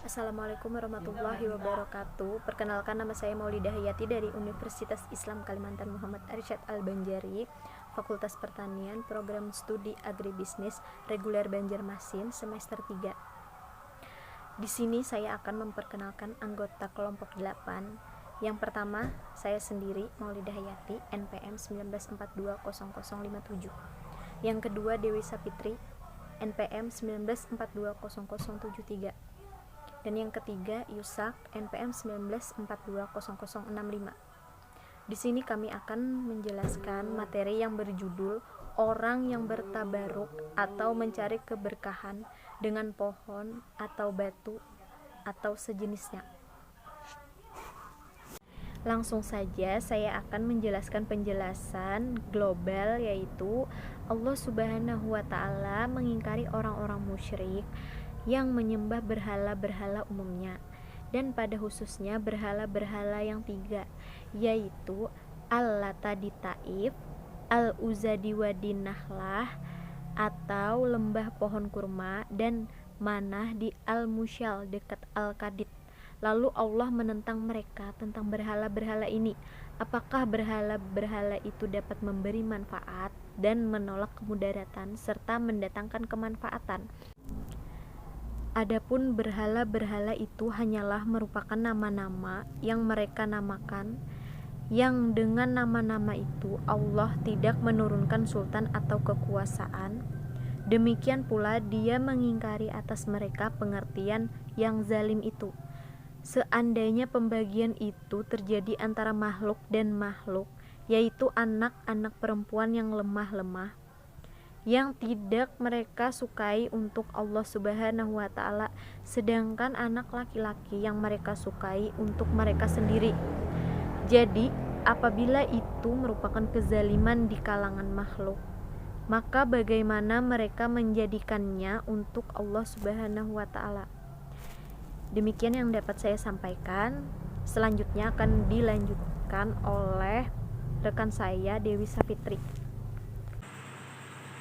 Assalamualaikum warahmatullahi wabarakatuh. Perkenalkan, nama saya Maulidah Hayati dari Universitas Islam Kalimantan Muhammad Arsyad Al-Banjari, Fakultas Pertanian, Program Studi Agribisnis, Reguler Banjarmasin, semester 3. Di sini saya akan memperkenalkan anggota kelompok 8. Yang pertama, saya sendiri, Maulidah Hayati, NPM 19420057. Yang kedua, Dewi Sapitri, NPM 19420073. Dan yang ketiga, Yusak, NPM 19420065. Di sini kami akan menjelaskan materi yang berjudul orang yang bertabaruk atau mencari keberkahan dengan pohon atau batu atau sejenisnya. Langsung saja saya akan menjelaskan penjelasan global, yaitu Allah Subhanahu wa Ta'ala mengingkari orang-orang musyrik yang menyembah berhala-berhala umumnya, dan pada khususnya berhala-berhala yang tiga, yaitu Al-Lata di Taif, Al-Uzza di Wadi Nahlah atau lembah pohon kurma, dan Manah di Al-Musyal dekat Al-Kadid. Lalu Allah menentang mereka tentang berhala-berhala ini. Apakah berhala-berhala itu dapat memberi manfaat dan menolak kemudaratan serta mendatangkan kemanfaatan? Adapun berhala-berhala itu hanyalah merupakan nama-nama yang mereka namakan, yang dengan nama-nama itu Allah tidak menurunkan sultan atau kekuasaan. Demikian pula Dia mengingkari atas mereka pengertian yang zalim itu. Seandainya pembagian itu terjadi antara makhluk dan makhluk, yaitu anak-anak perempuan yang lemah-lemah, yang tidak mereka sukai untuk Allah Subhanahu wa Ta'ala, sedangkan anak laki-laki yang mereka sukai untuk mereka sendiri. Jadi, apabila itu merupakan kezaliman di kalangan makhluk, maka bagaimana mereka menjadikannya untuk Allah Subhanahu wa Ta'ala? Demikian yang dapat saya sampaikan. Selanjutnya akan dilanjutkan oleh rekan saya, Dewi Sapitri.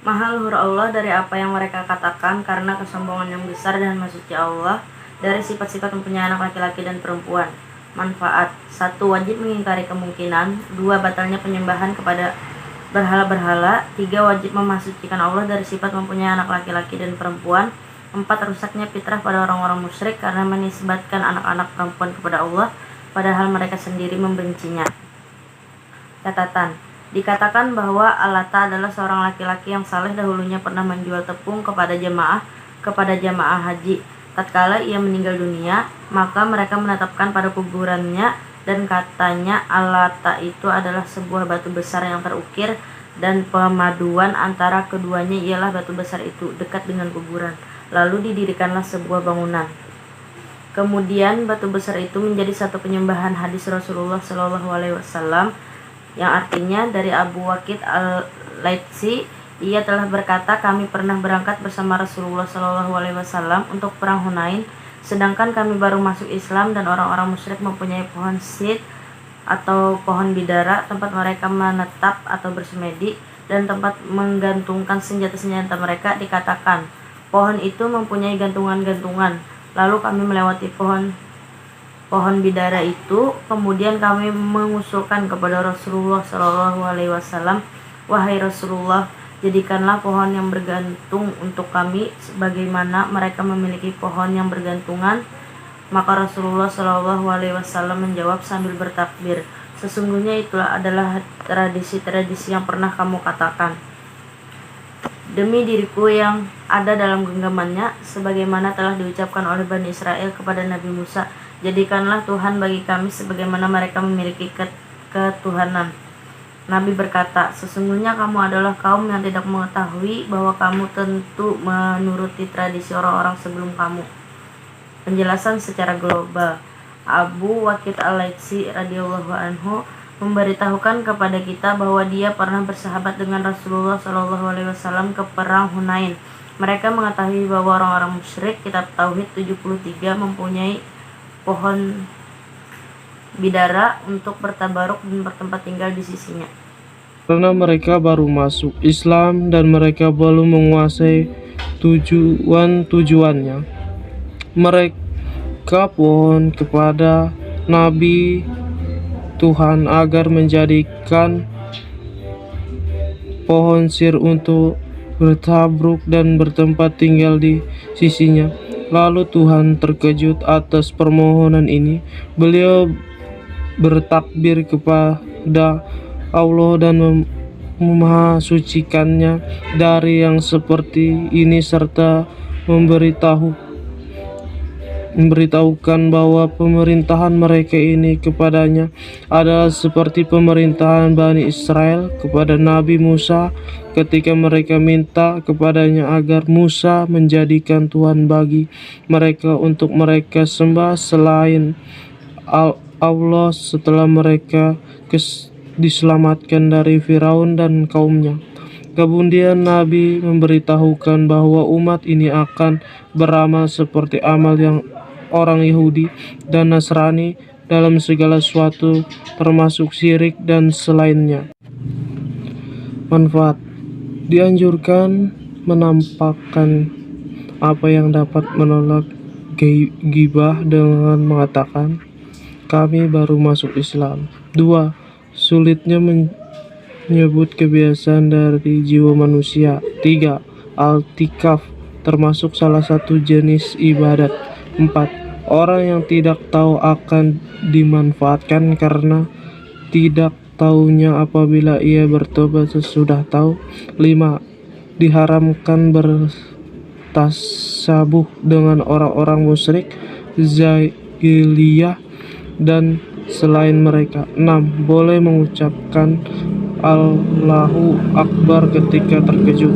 Maha luhur Allah dari apa yang mereka katakan karena kesombongan yang besar dan maksudnya Allah dari sifat-sifat mempunyai anak laki-laki dan perempuan. Manfaat: 1. Wajib mengingkari kemungkinan. 2. Batalnya penyembahan kepada berhala-berhala. 3. Wajib memasukkan Allah dari sifat mempunyai anak laki-laki dan perempuan. 4. Rusaknya fitrah pada orang-orang musyrik karena menisbatkan anak-anak perempuan kepada Allah padahal mereka sendiri membencinya. Catatan: dikatakan bahwa Al-Lata adalah seorang laki-laki yang saleh dahulunya pernah menjual tepung kepada jamaah haji. Tatkala ia meninggal dunia, maka mereka menetapkan pada kuburannya, dan katanya Al-Lata itu adalah sebuah batu besar yang terukir, dan pemaduan antara keduanya ialah batu besar itu dekat dengan kuburan. Lalu didirikanlah sebuah bangunan. Kemudian batu besar itu menjadi satu penyembahan. Hadis Rasulullah SAW yang artinya dari Abu Waqid Al-Laitsi, ia telah berkata, kami pernah berangkat bersama Rasulullah SAW untuk perang Hunain, sedangkan kami baru masuk Islam dan orang-orang musyrik mempunyai pohon sid atau pohon bidara, tempat mereka menetap atau bersemedi, dan tempat menggantungkan senjata-senjata mereka. Dikatakan pohon itu mempunyai gantungan-gantungan. Lalu kami melewati pohon bidara itu, kemudian kami mengusulkan kepada Rasulullah SAW, wahai Rasulullah, jadikanlah pohon yang bergantung untuk kami sebagaimana mereka memiliki pohon yang bergantungan. Maka Rasulullah SAW menjawab sambil bertakbir, sesungguhnya itulah adalah tradisi-tradisi yang pernah kamu katakan. Demi diriku yang ada dalam genggamannya, sebagaimana telah diucapkan oleh Bani Israel kepada Nabi Musa, jadikanlah Tuhan bagi kami sebagaimana mereka memiliki ketuhanan. Nabi berkata, sesungguhnya kamu adalah kaum yang tidak mengetahui bahwa kamu tentu menuruti tradisi orang-orang sebelum kamu. Penjelasan secara global: Abu Waqid Al-Laitsi radhiyallahu anhu memberitahukan kepada kita bahwa dia pernah bersahabat dengan Rasulullah SAW ke perang Hunain. Mereka mengetahui bahwa orang-orang musyrik kitab Tauhid 73 mempunyai pohon bidara untuk bertabaruk dan bertempat tinggal di sisinya. Karena mereka baru masuk Islam dan mereka belum menguasai tujuannya, Mereka pohon kepada Nabi Tuhan agar menjadikan pohon sir untuk bertabruk dan bertempat tinggal di sisinya. Lalu Tuhan terkejut atas permohonan ini. Beliau bertakbir kepada Allah dan memahasucikannya dari yang seperti ini serta memberitahukan bahwa pemerintahan mereka ini kepadanya adalah seperti pemerintahan Bani Israel kepada Nabi Musa ketika mereka minta kepadanya agar Musa menjadikan Tuhan bagi mereka untuk mereka sembah selain Allah setelah mereka diselamatkan dari Firaun dan kaumnya. Kemudian Nabi memberitahukan bahwa umat ini akan beramal seperti amal yang orang Yahudi dan Nasrani dalam segala sesuatu termasuk syirik dan selainnya. Manfaat: dianjurkan menampakkan apa yang dapat menolak ghibah dengan mengatakan, kami baru masuk Islam. 2. Sulitnya menyebut kebiasaan dari jiwa manusia. 3. Al-tikaf termasuk salah satu jenis ibadat. 4. Orang yang tidak tahu akan dimanfaatkan karena tidak tahunya apabila ia bertobat sesudah tahu. 5. Diharamkan bertasabuh dengan orang-orang musyrik, jahiliyah dan selain mereka. 6. Boleh mengucapkan Allahu Akbar ketika terkejut.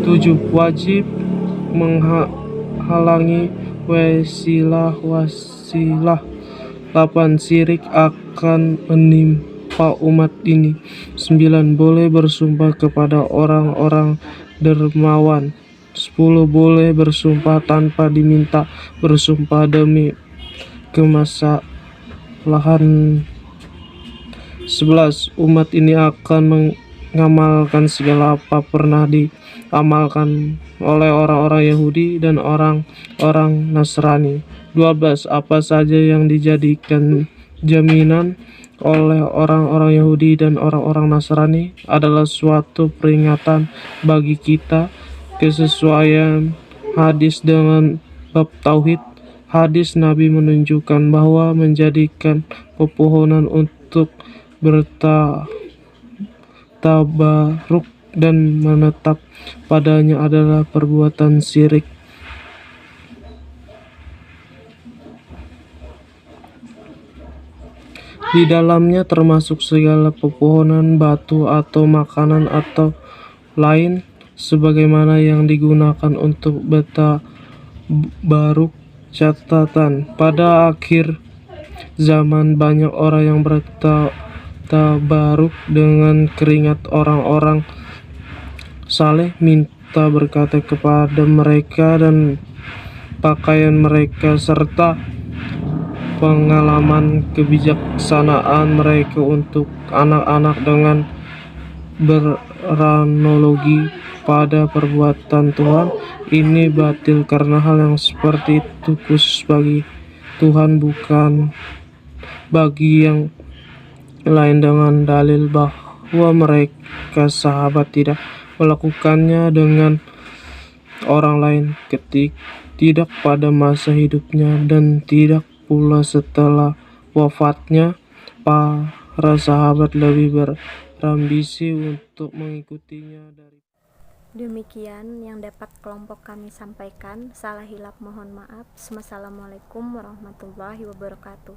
7. Wajib menghalangi wasilah. 8. Syirik akan menimpa umat ini. 9. Boleh bersumpah kepada orang-orang dermawan. 10. Boleh bersumpah tanpa diminta bersumpah demi kemaslahan. 11. Umat ini akan mengamalkan segala apa pernah diamalkan oleh orang-orang Yahudi dan orang-orang Nasrani. 12. Apa saja yang dijadikan jaminan oleh orang-orang Yahudi dan orang-orang Nasrani adalah suatu peringatan bagi kita. Kesesuaian hadis dengan bab tauhid. Hadis Nabi menunjukkan bahwa menjadikan pepohonan untuk bertabaruk dan menetap padanya adalah perbuatan syirik. Di dalamnya termasuk segala pepohonan, batu atau makanan atau lain sebagaimana yang digunakan untuk bertabaruk. Catatan: pada akhir zaman banyak orang yang bertabaruk dengan keringat orang-orang saleh, minta berkata kepada mereka dan pakaian mereka serta pengalaman kebijaksanaan mereka untuk anak-anak dengan beranologi pada perbuatan Tuhan ini batil karena hal yang seperti itu khusus bagi Tuhan, bukan bagi yang lain, dengan dalil bahwa mereka sahabat tidak melakukannya dengan orang lain tidak pada masa hidupnya dan tidak pula setelah wafatnya. Para sahabat lebih berambisi untuk mengikutinya dari. Demikian yang dapat kelompok kami sampaikan. Salah hilap mohon maaf. Wassalamualaikum warahmatullahi wabarakatuh.